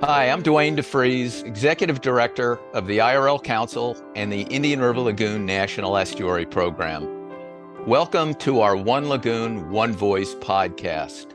Hi, I'm Dwayne DeFries, Executive Director of the IRL Council and the Indian River Lagoon National Estuary Program. Welcome to our One Lagoon, One Voice podcast.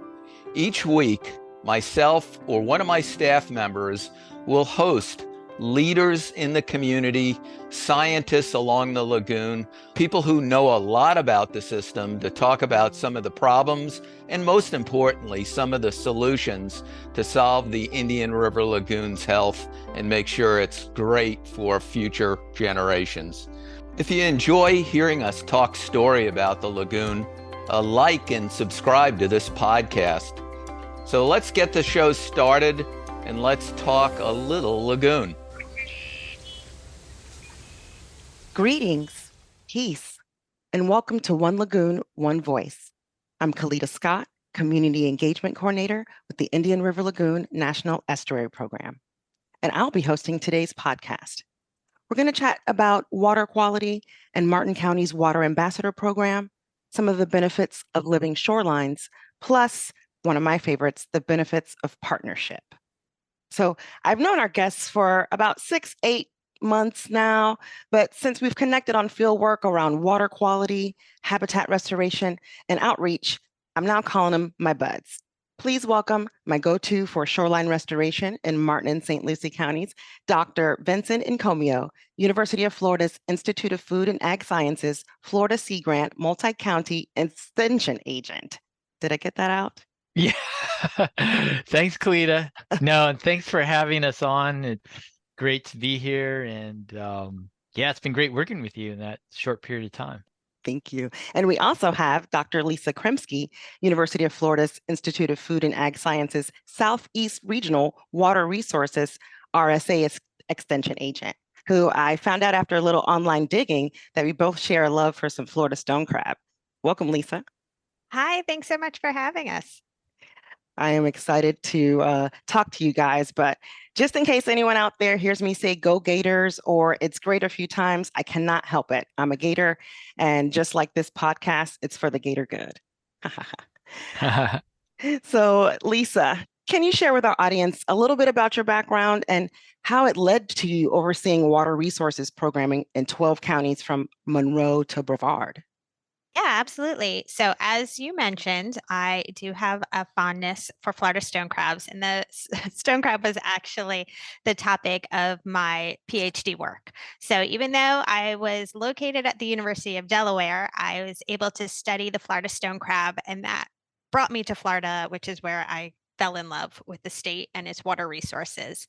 Each week, myself or one of my staff members will host leaders in the community, scientists along the lagoon, people who know a lot about the system to talk about some of the problems and, most importantly, some of the solutions to solve the Indian River Lagoon's health and make sure it's great for future generations. If you enjoy hearing us talk story about the lagoon, like and subscribe to this podcast. So let's get the show started and let's talk a little lagoon. Greetings, peace, and welcome to One Lagoon, One Voice. I'm Caleta Scott, Community Engagement Coordinator with the Indian River Lagoon National Estuary Program, and I'll be hosting today's podcast. We're going to chat about water quality and Martin County's Water Ambassador Program, some of the benefits of living shorelines, plus one of my favorites, the benefits of partnership. So I've known our guests for about 6-8 months now, but since we've connected on field work around water quality, habitat restoration, and outreach, I'm now calling them my buds. Please welcome my go-to for shoreline restoration in Martin and St. Lucie counties, Dr. Vincent Economio, University of Florida's Institute of Food and Ag Sciences, Florida Sea Grant Multi-County Extension Agent. Did I get that out? Yeah. Thanks, Kalita. No, and thanks for having us on. It's great to be here. And yeah, it's been great working with you in that short period of time. Thank you. And we also have Dr. Lisa Krimsky, University of Florida's Institute of Food and Ag Sciences, Southeast Regional Water Resources, RSA Extension Agent, who I found out after a little online digging that we both share a love for some Florida stone crab. Welcome, Lisa. Hi, thanks so much for having us. I am excited to talk to you guys, but just in case anyone out there hears me say go Gators or it's great a few times, I cannot help it. I'm a Gator, and just like this podcast, it's for the Gator good. So, Lisa, can you share with our audience a little bit about your background and how it led to you overseeing water resources programming in 12 counties from Monroe to Brevard? Yeah, absolutely. So, as you mentioned, I do have a fondness for Florida stone crabs, and the stone crab was actually the topic of my PhD work. So, even though I was located at the University of Delaware, I was able to study the Florida stone crab, and that brought me to Florida, which is where I fell in love with the state and its water resources.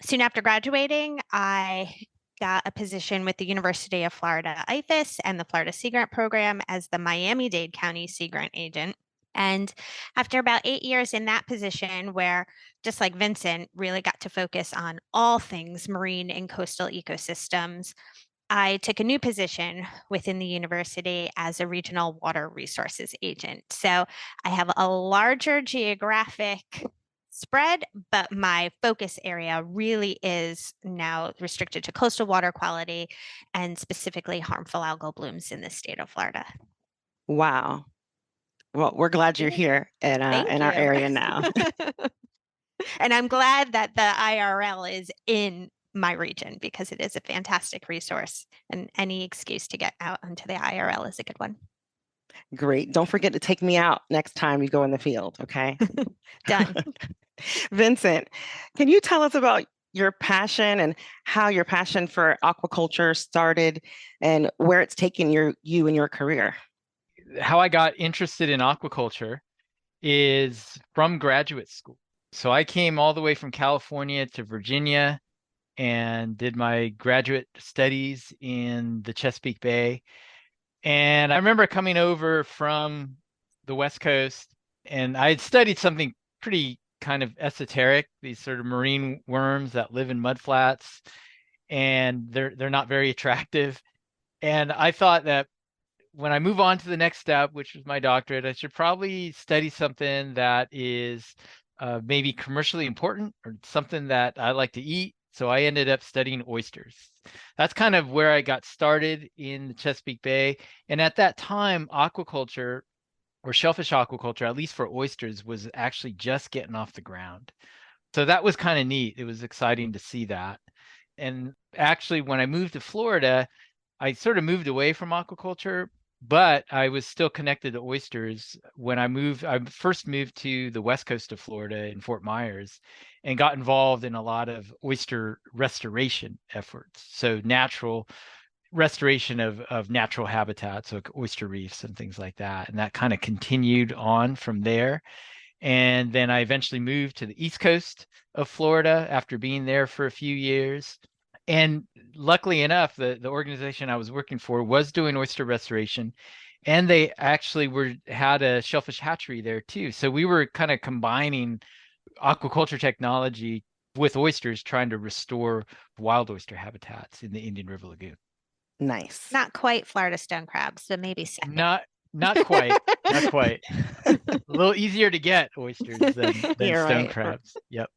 Soon after graduating, I got a position with the University of Florida IFAS and the Florida Sea Grant Program as the Miami-Dade County Sea Grant Agent. And after about 8 years in that position, where just like Vincent, really got to focus on all things marine and coastal ecosystems, I took a new position within the university as a regional water resources agent. So I have a larger geographic spread, but my focus area really is now restricted to coastal water quality and specifically harmful algal blooms in the state of Florida. Wow. Well, we're glad you're here in our area now. And I'm glad that the IRL is in my region because it is a fantastic resource, and any excuse to get out onto the IRL is a good one. Great. Don't forget to take me out next time you go in the field, okay? Done. Vincent, can you tell us about your passion and how your passion for aquaculture started and where it's taken you in your career? How I got interested in aquaculture is from graduate school. So I came all the way from California to Virginia and did my graduate studies in the Chesapeake Bay. And I remember coming over from the West Coast, and I had studied something pretty kind of esoteric, these sort of marine worms that live in mudflats, and they're not very attractive. And I thought that when I move on to the next step, which was my doctorate, I should probably study something that is maybe commercially important or something that I like to eat. So I ended up studying oysters. That's kind of where I got started in the Chesapeake Bay. And at that time, aquaculture or shellfish aquaculture, at least for oysters, was actually just getting off the ground. So that was kind of neat. It was exciting to see that. And actually, when I moved to Florida, I sort of moved away from aquaculture, but I was still connected to oysters. When I first moved to the west coast of Florida in Fort Myers and got involved in a lot of oyster restoration efforts. So natural restoration of natural habitats, like oyster reefs and things like that. And that kind of continued on from there. And then I eventually moved to the East Coast of Florida after being there for a few years. And luckily enough, the organization I was working for was doing oyster restoration. And they actually had a shellfish hatchery there too. So we were kind of combining aquaculture technology with oysters, trying to restore wild oyster habitats in the Indian River Lagoon. Nice. Not quite Florida stone crabs, so maybe second. Not quite. Not quite. A little easier to get oysters than You're stone right. crabs. Yep.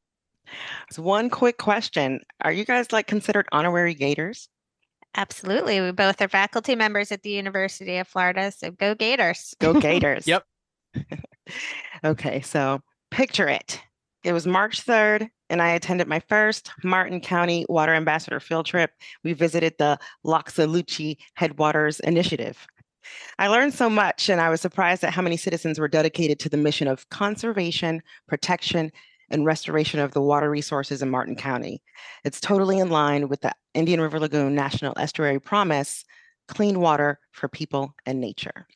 So one quick question. Are you guys like considered honorary Gators? Absolutely. We both are faculty members at the University of Florida, so go Gators. Go Gators. Yep. Okay, so picture it. It was March 3rd, and I attended my first Martin County Water Ambassador field trip. We visited the Loxaluchi Headwaters Initiative. I learned so much, and I was surprised at how many citizens were dedicated to the mission of conservation, protection, and restoration of the water resources in Martin County. It's totally in line with the Indian River Lagoon National Estuary Promise, clean water for people and nature.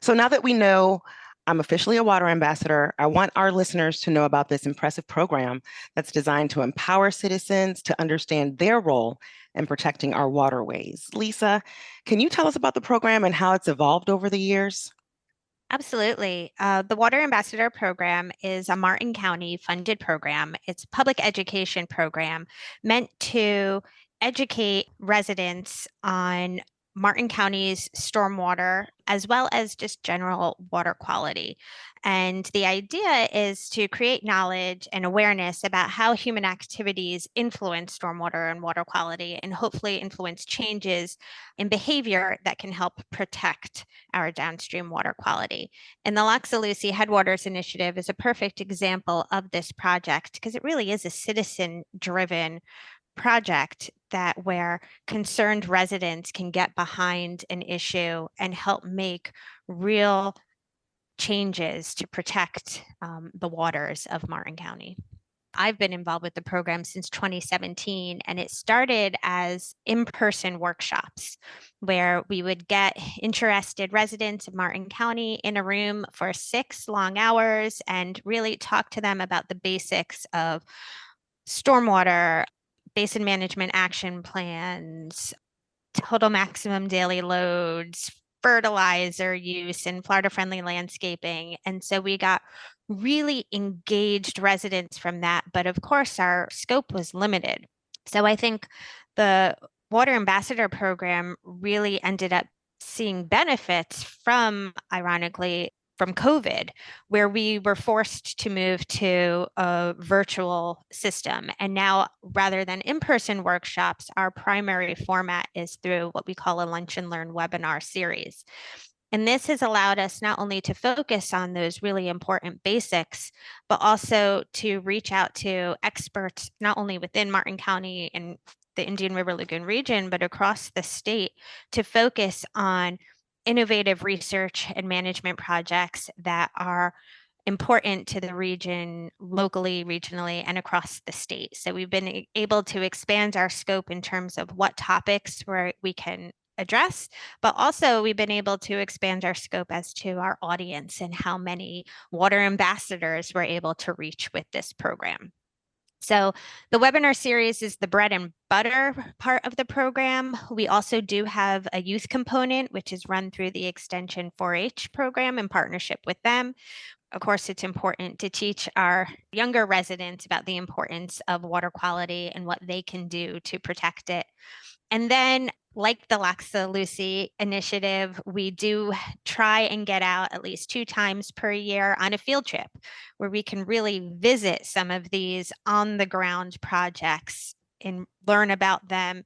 So now that we know I'm officially a water ambassador, I want our listeners to know about this impressive program that's designed to empower citizens to understand their role in protecting our waterways. Lisa, can you tell us about the program and how it's evolved over the years? Absolutely. The Water Ambassador Program is a Martin County funded program. It's a public education program meant to educate residents on Martin County's stormwater, as well as just general water quality. And the idea is to create knowledge and awareness about how human activities influence stormwater and water quality, and hopefully influence changes in behavior that can help protect our downstream water quality. And the Loxaluchi Headwaters Initiative is a perfect example of this project because it really is a citizen-driven project that where concerned residents can get behind an issue and help make real changes to protect the waters of Martin County. I've been involved with the program since 2017, and it started as in-person workshops where we would get interested residents of Martin County in a room for 6 long hours and really talk to them about the basics of stormwater, basin management action plans, total maximum daily loads, fertilizer use, and Florida-friendly landscaping. And so we got really engaged residents from that. But of course, our scope was limited. So I think the Water Ambassador Program really ended up seeing benefits from, ironically, from COVID, where we were forced to move to a virtual system. And now, rather than in-person workshops, our primary format is through what we call a Lunch and Learn webinar series. And this has allowed us not only to focus on those really important basics, but also to reach out to experts, not only within Martin County and the Indian River Lagoon region, but across the state, to focus on innovative research and management projects that are important to the region locally, regionally, and across the state. So we've been able to expand our scope in terms of what topics we can address, but also we've been able to expand our scope as to our audience and how many water ambassadors we're able to reach with this program. So the webinar series is the bread and butter part of the program. We also do have a youth component, which is run through the Extension 4-H program in partnership with them. Of course, it's important to teach our younger residents about the importance of water quality and what they can do to protect it. And then, like the Loxaluchi initiative, we do try and get out at least 2 times per year on a field trip where we can really visit some of these on the ground projects and learn about them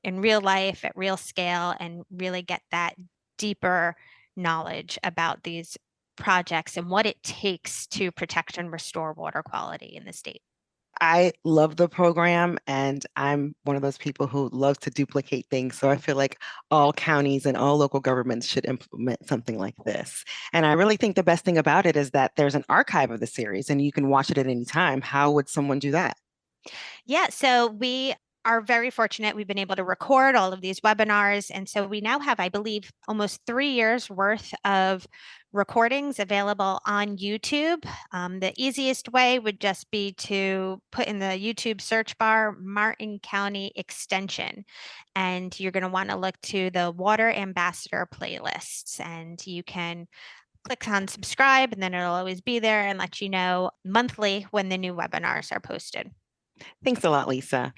in real life at real scale and really get that deeper knowledge about these projects and what it takes to protect and restore water quality in the state. I love the program, and I'm one of those people who loves to duplicate things. So I feel like all counties and all local governments should implement something like this. And I really think the best thing about it is that there's an archive of the series and you can watch it at any time. How would someone do that? Yeah, so we are very fortunate. We've been able to record all of these webinars. And so we now have, I believe, almost 3 years worth of recordings available on YouTube. The easiest way would just be to put in the YouTube search bar Martin County Extension. And you're going to want to look to the Water Ambassador playlists. And you can click on subscribe, and then it'll always be there and let you know monthly when the new webinars are posted. Thanks a lot, Lisa.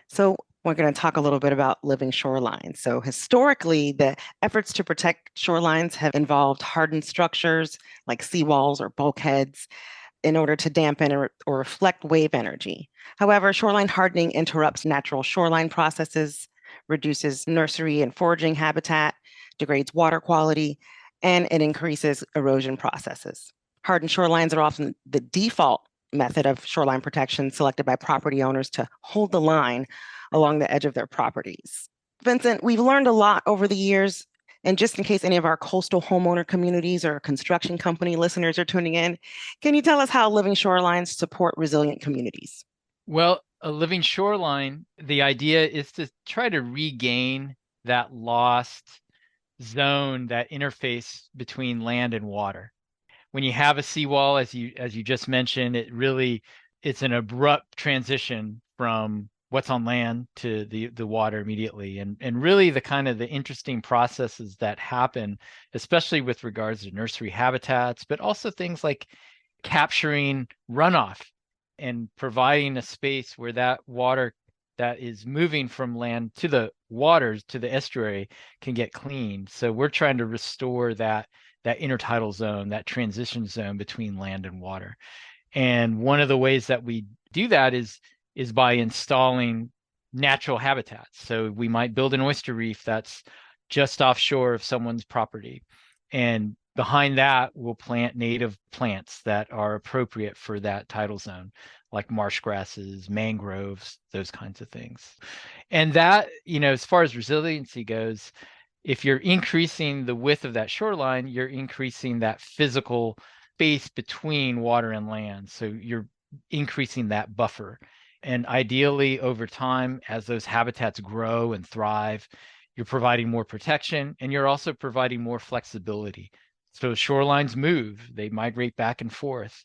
So we're going to talk a little bit about living shorelines. So historically, the efforts to protect shorelines have involved hardened structures like seawalls or bulkheads in order to dampen or reflect wave energy. However, shoreline hardening interrupts natural shoreline processes, reduces nursery and foraging habitat, degrades water quality, and it increases erosion processes. Hardened shorelines are often the default method of shoreline protection selected by property owners to hold the line along the edge of their properties. Vincent, we've learned a lot over the years, and just in case any of our coastal homeowner communities or construction company listeners are tuning in, can you tell us how living shorelines support resilient communities? Well, a living shoreline, the idea is to try to regain that lost zone, that interface between land and water. When you have a seawall, as you just mentioned, it's an abrupt transition from what's on land to the water immediately. And really the interesting processes that happen, especially with regards to nursery habitats, but also things like capturing runoff and providing a space where that water that is moving from land to the waters, to the estuary, can get cleaned. So we're trying to restore that intertidal zone, that transition zone between land and water. And one of the ways that we do that is by installing natural habitats. So we might build an oyster reef that's just offshore of someone's property. And behind that, we'll plant native plants that are appropriate for that tidal zone, like marsh grasses, mangroves, those kinds of things. And that, as far as resiliency goes, if you're increasing the width of that shoreline, you're increasing that physical space between water and land. So you're increasing that buffer. And ideally, over time, as those habitats grow and thrive, you're providing more protection, and you're also providing more flexibility. So shorelines move, they migrate back and forth.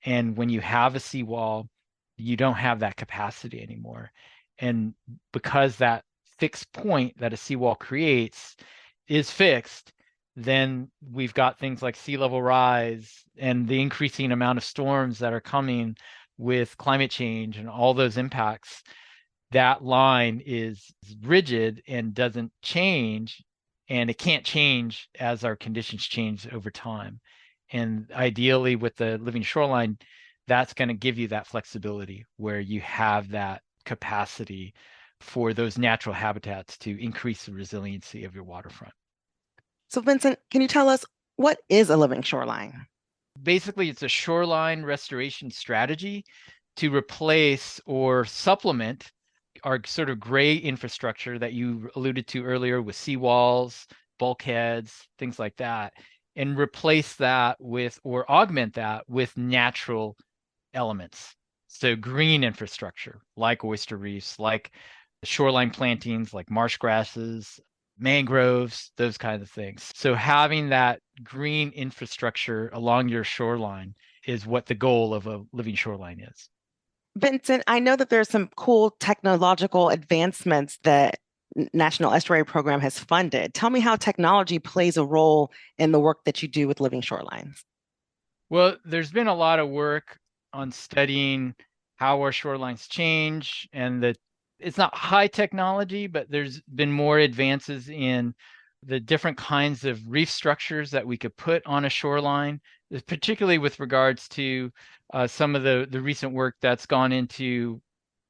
And when you have a seawall, you don't have that capacity anymore. And because that fixed point that a seawall creates is fixed, then we've got things like sea level rise and the increasing amount of storms that are coming with climate change and all those impacts. That line is rigid and doesn't change, and it can't change as our conditions change over time. And ideally, with the living shoreline, that's going to give you that flexibility where you have that capacity for those natural habitats to increase the resiliency of your waterfront. So Vincent, can you tell us, what is a living shoreline? Basically, it's a shoreline restoration strategy to replace or supplement our sort of gray infrastructure that you alluded to earlier with seawalls, bulkheads, things like that, and replace that with, or augment that with, natural elements. So green infrastructure like oyster reefs, like shoreline plantings, like marsh grasses, mangroves, those kinds of things. So having that green infrastructure along your shoreline is what the goal of a living shoreline is. Vincent, I know that there's some cool technological advancements that National Estuary Program has funded. Tell me how technology plays a role in the work that you do with living shorelines. Well, there's been a lot of work on studying how our shorelines change, and that it's not high technology, but there's been more advances in the different kinds of reef structures that we could put on a shoreline, particularly with regards to some of the recent work that's gone into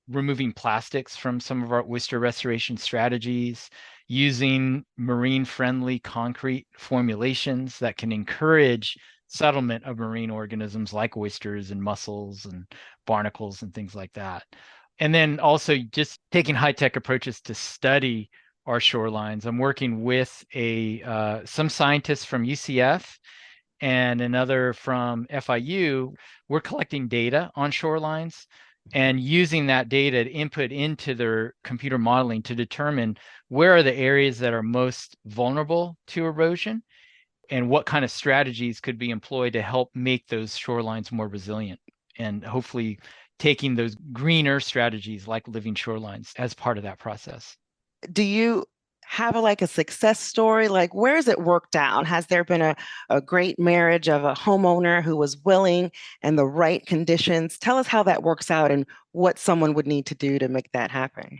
removing plastics from some of our oyster restoration strategies, using marine-friendly concrete formulations that can encourage settlement of marine organisms like oysters and mussels and barnacles and things like that. And then also just taking high-tech approaches to study our shorelines. I'm working with some scientists from UCF and another from FIU. We're collecting data on shorelines and using that data to input into their computer modeling to determine where are the areas that are most vulnerable to erosion and what kind of strategies could be employed to help make those shorelines more resilient, and hopefully taking those greener strategies like living shorelines as part of that process. Do you have like a success story? Like, where has it worked out? Has there been a great marriage of a homeowner who was willing and the right conditions? Tell us how that works out and what someone would need to do to make that happen.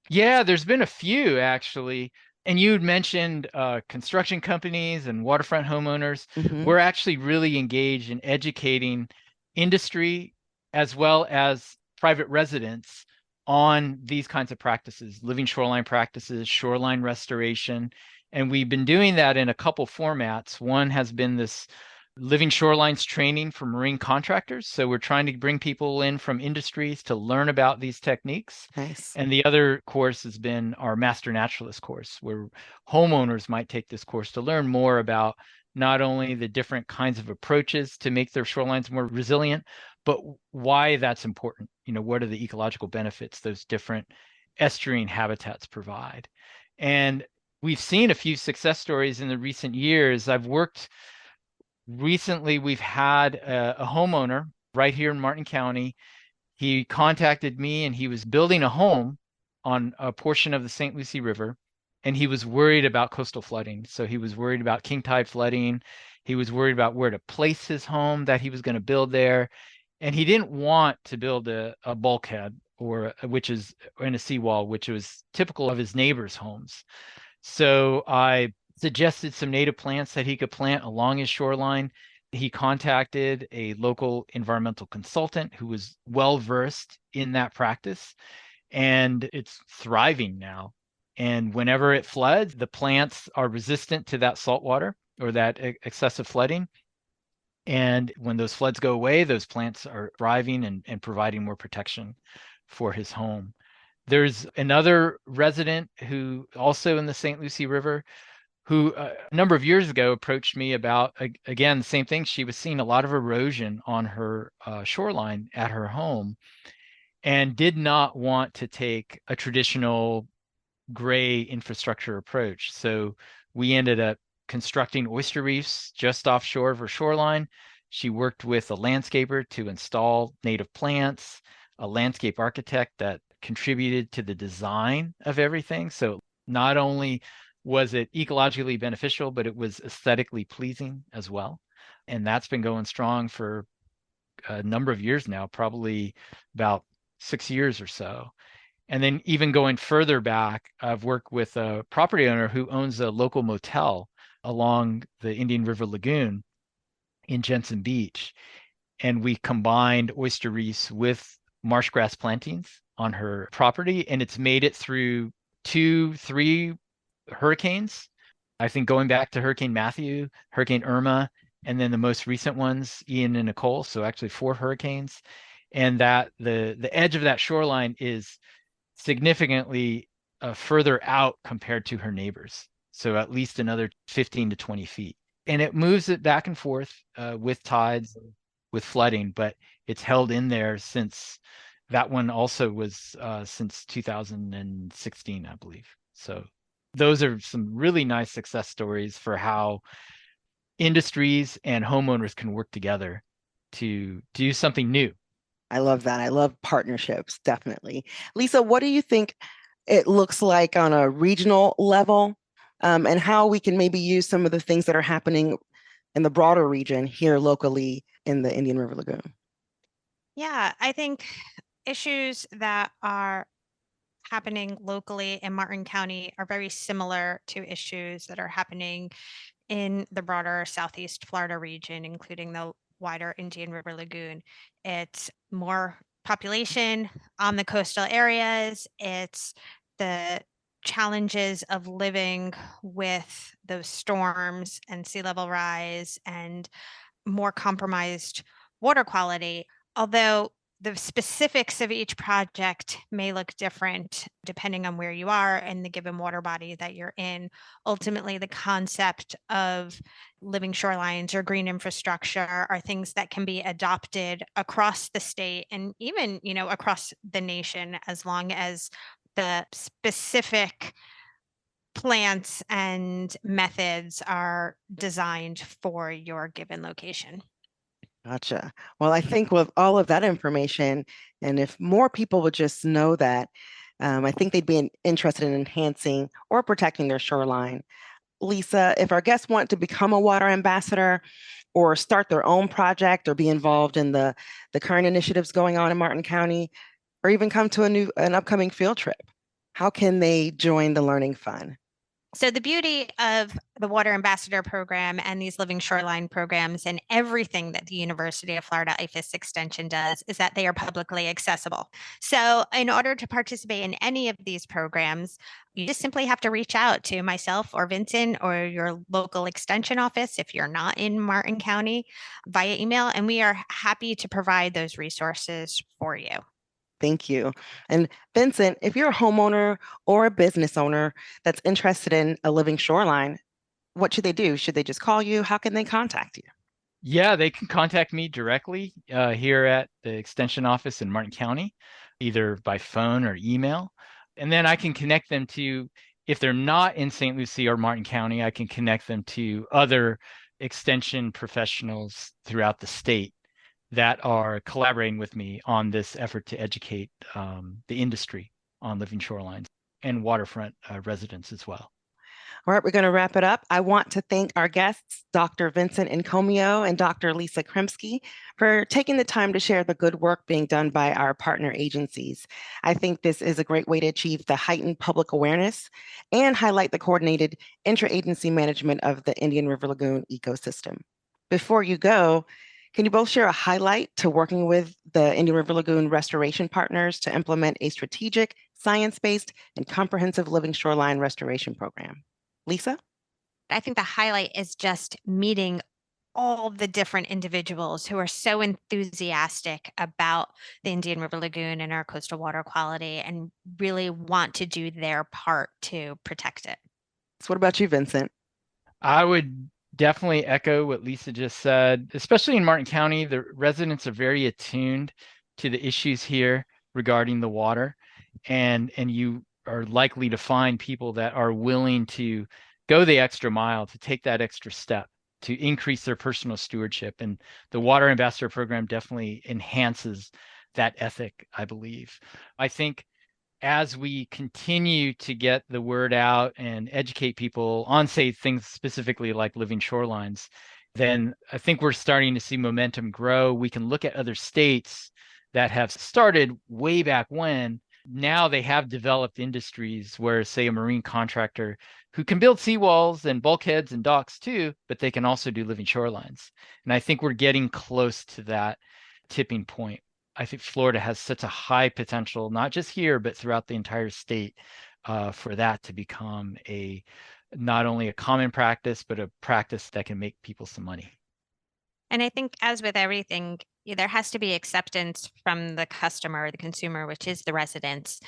Yeah, there's been a few actually. And you had mentioned construction companies and waterfront homeowners. Mhm. We're actually really engaged in educating industry as well as private residents on these kinds of practices, living shoreline practices, shoreline restoration. And we've been doing that in a couple formats. One has been this living shorelines training for marine contractors. So we're trying to bring people in from industries to learn about these techniques. Nice. And the other course has been our Master Naturalist course, where homeowners might take this course to learn more about not only the different kinds of approaches to make their shorelines more resilient, but why that's important. You know, what are the ecological benefits those different estuarine habitats provide? And we've seen a few success stories in the recent years. Recently, we've had a homeowner right here in Martin County. He contacted me and he was building a home on a portion of the St. Lucie River, and he was worried about coastal flooding. So he was worried about king tide flooding. He was worried about where to place his home that he was going to build there. And he didn't want to build a bulkhead which is in a seawall, which was typical of his neighbors' homes. So I suggested some native plants that he could plant along his shoreline. He contacted a local environmental consultant who was well versed in that practice, and it's thriving now. And whenever it floods, the plants are resistant to that salt water or that excessive flooding. And when those floods go away, those plants are thriving and providing more protection for his home. There's another resident who also in the St. Lucie River who a number of years ago approached me about, again, the same thing. She was seeing a lot of erosion on her shoreline at her home and did not want to take a traditional gray infrastructure approach. So we ended up constructing oyster reefs just offshore of her shoreline. She worked with a landscaper to install native plants, a landscape architect that contributed to the design of everything. So not only was it ecologically beneficial, but it was aesthetically pleasing as well. And that's been going strong for a number of years now, probably about 6 years or so. And then even going further back, I've worked with a property owner who owns a local motel along the Indian River Lagoon in Jensen Beach. And we combined oyster reefs with marsh grass plantings on her property. And it's made it through 3 hurricanes. I think going back to Hurricane Matthew, Hurricane Irma, and then the most recent ones, Ian and Nicole. So actually 4 hurricanes. And that the edge of that shoreline is significantly further out compared to her neighbors. So at least another 15 to 20 feet. And it moves it back and forth with tides, with flooding, but it's held in there since that one also was since 2016, I believe. So those are some really nice success stories for how industries and homeowners can work together to do something new. I love that. I love partnerships, definitely. Lisa, what do you think it looks like on a regional level, and how we can maybe use some of the things that are happening in the broader region here locally in the Indian River Lagoon? Yeah, I think issues that are happening locally in Martin County are very similar to issues that are happening in the broader Southeast Florida region, including the wider Indian River Lagoon. It's more population on the coastal areas. It's the challenges of living with those storms and sea level rise and more compromised water quality, although the specifics of each project may look different depending on where you are and the given water body that you're in. Ultimately, the concept of living shorelines or green infrastructure are things that can be adopted across the state and even, across the nation, as long as the specific plants and methods are designed for your given location. Gotcha. Well, I think with all of that information, and if more people would just know that, I think they'd be interested in enhancing or protecting their shoreline. Lisa, if our guests want to become a water ambassador or start their own project or be involved in the current initiatives going on in Martin County, or even come to an upcoming field trip, how can they join the Learning Fund? So the beauty of the Water Ambassador Program and these Living Shoreline programs and everything that the University of Florida IFAS Extension does is that they are publicly accessible. So in order to participate in any of these programs, you just simply have to reach out to myself or Vincent or your local extension office if you're not in Martin County via email, and we are happy to provide those resources for you. Thank you. And Vincent, if you're a homeowner or a business owner that's interested in a living shoreline, what should they do? Should they just call you? How can they contact you? Yeah, they can contact me directly here at the extension office in Martin County, either by phone or email. And then I can connect them to, if they're not in St. Lucie or Martin County, I can connect them to other extension professionals throughout the state that are collaborating with me on this effort to educate the industry on living shorelines and waterfront residents as well. All right, we're going to wrap it up. I want to thank our guests, Dr. Vincent Economio and Dr. Lisa Krimsky, for taking the time to share the good work being done by our partner agencies. I think this is a great way to achieve the heightened public awareness and highlight the coordinated interagency management of the Indian River Lagoon ecosystem. Before you go, can you both share a highlight to working with the Indian River Lagoon restoration partners to implement a strategic, science-based, and comprehensive living shoreline restoration program? Lisa? I think the highlight is just meeting all the different individuals who are so enthusiastic about the Indian River Lagoon and our coastal water quality and really want to do their part to protect it. So what about you, Vincent? I would definitely echo what Lisa just said. Especially in Martin County, the residents are very attuned to the issues here regarding the water, and you are likely to find people that are willing to go the extra mile, to take that extra step, to increase their personal stewardship. And the Water Ambassador Program definitely enhances that ethic, I believe. I think as we continue to get the word out and educate people on, say, things specifically like living shorelines, then I think we're starting to see momentum grow. We can look at other states that have started way back when. Now they have developed industries where, say, a marine contractor who can build seawalls and bulkheads and docks too, but they can also do living shorelines. And I think we're getting close to that tipping point. I think Florida has such a high potential, not just here, but throughout the entire state, for that to become not only a common practice, but a practice that can make people some money. And I think, as with everything, there has to be acceptance from the customer, the consumer, which is the residents,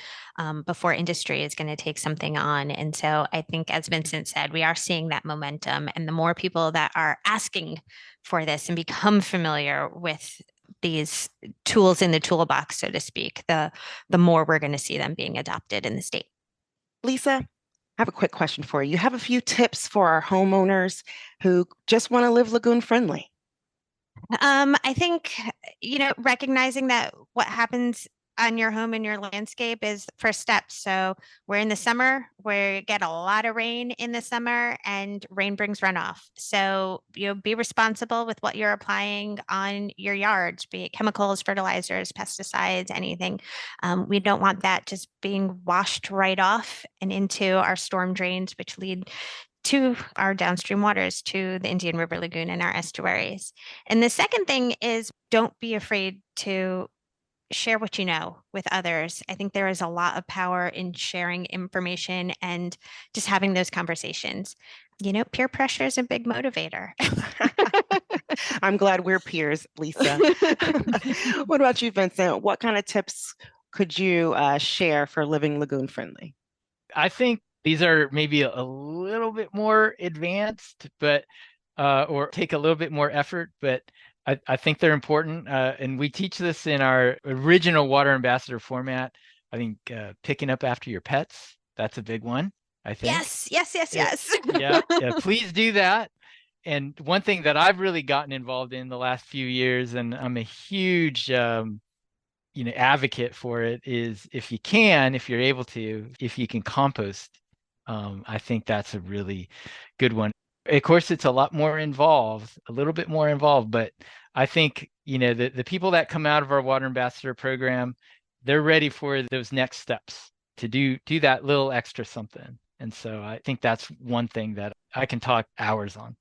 before industry is going to take something on. And so I think, as Vincent said, we are seeing that momentum. And the more people that are asking for this and become familiar with these tools in the toolbox, so to speak, the more we're going to see them being adopted in the state. Lisa, I have a quick question for you. You have a few tips for our homeowners who just want to live lagoon friendly. I think, recognizing that what happens on your home and your landscape is the first step. So we're in the summer, we get a lot of rain in the summer, and rain brings runoff. So, be responsible with what you're applying on your yards, be it chemicals, fertilizers, pesticides, anything. We don't want that just being washed right off and into our storm drains, which lead to our downstream waters, to the Indian River Lagoon and our estuaries. And the second thing is, don't be afraid to share what you know with others. I think there is a lot of power in sharing information and just having those conversations. Peer pressure is a big motivator. I'm glad we're peers, Lisa. What about you, Vincent? What kind of tips could you share for living lagoon friendly? I think these are maybe a little bit more advanced, but or take a little bit more effort, but I think they're important. And we teach this in our original Water Ambassador format. I think picking up after your pets, that's a big one, I think. Yes. Yeah, please do that. And one thing that I've really gotten involved in the last few years, and I'm a huge advocate for it, is if you're able to, if you can compost, I think that's a really good one. Of course, it's a lot more involved, a little bit more involved, but I think, the people that come out of our Water Ambassador program, they're ready for those next steps to do that little extra something. And so I think that's one thing that I can talk hours on.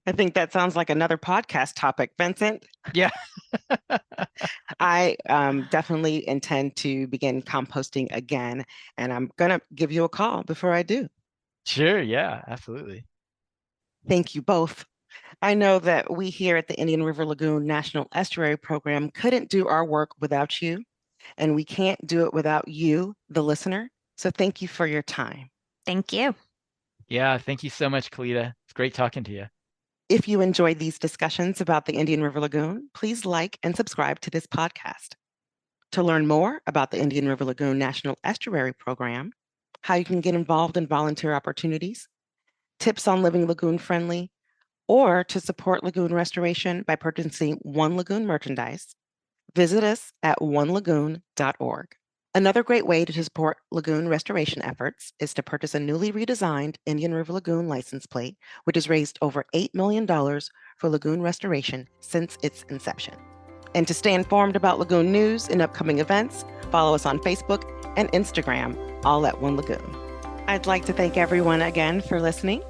I think that sounds like another podcast topic, Vincent. Yeah. I definitely intend to begin composting again, and I'm going to give you a call before I do. Sure. Yeah, absolutely. Thank you both. I know that we here at the Indian River Lagoon National Estuary Program couldn't do our work without you, and we can't do it without you, the listener. So thank you for your time. Thank you. Yeah, thank you so much, Caleta. It's great talking to you. If you enjoyed these discussions about the Indian River Lagoon, please like and subscribe to this podcast. To learn more about the Indian River Lagoon National Estuary Program, how you can get involved in volunteer opportunities, tips on living lagoon friendly, or to support lagoon restoration by purchasing One Lagoon merchandise, visit us at onelagoon.org. Another great way to support lagoon restoration efforts is to purchase a newly redesigned Indian River Lagoon license plate, which has raised over $8 million for lagoon restoration since its inception. And to stay informed about lagoon news and upcoming events, follow us on Facebook and Instagram, all at One Lagoon. I'd like to thank everyone again for listening.